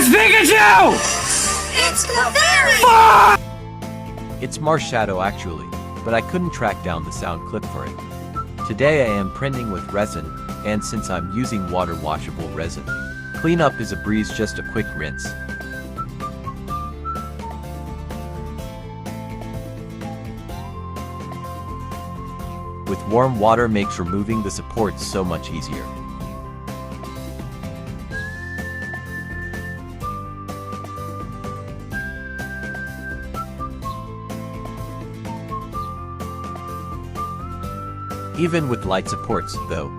It's Pikachu! It's Clefairy! It's Marshadow actually, but I couldn't track down the sound clip for it. Today I am printing with resin, and since I'm using water washable resin, cleanup is a breeze, just a quick rinse. With warm water makes removing the supports so much easier. Even with light supports, though,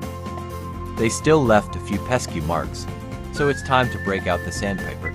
they still left a few pesky marks, so it's time to break out the sandpaper.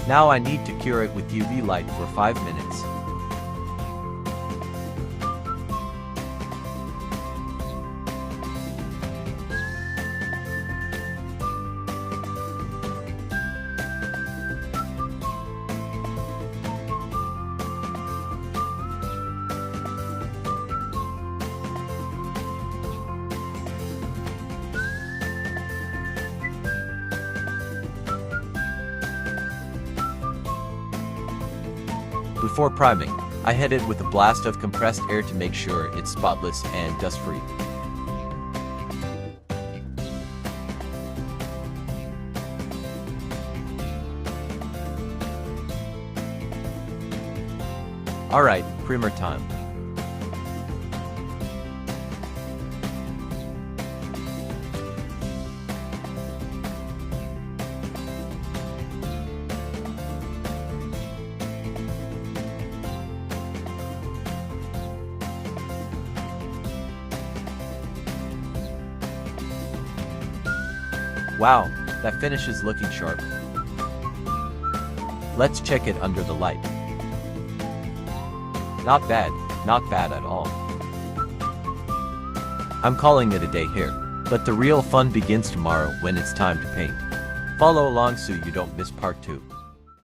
Now I need to cure it with UV light for 5 minutes. Before priming, I hit it with a blast of compressed air to make sure it's spotless and dust-free. Alright, primer time. Wow, that finish is looking sharp. Let's check it under the light. Not bad at all. I'm calling it a day here, but the real fun begins tomorrow when it's time to paint. Follow along so you don't miss part 2.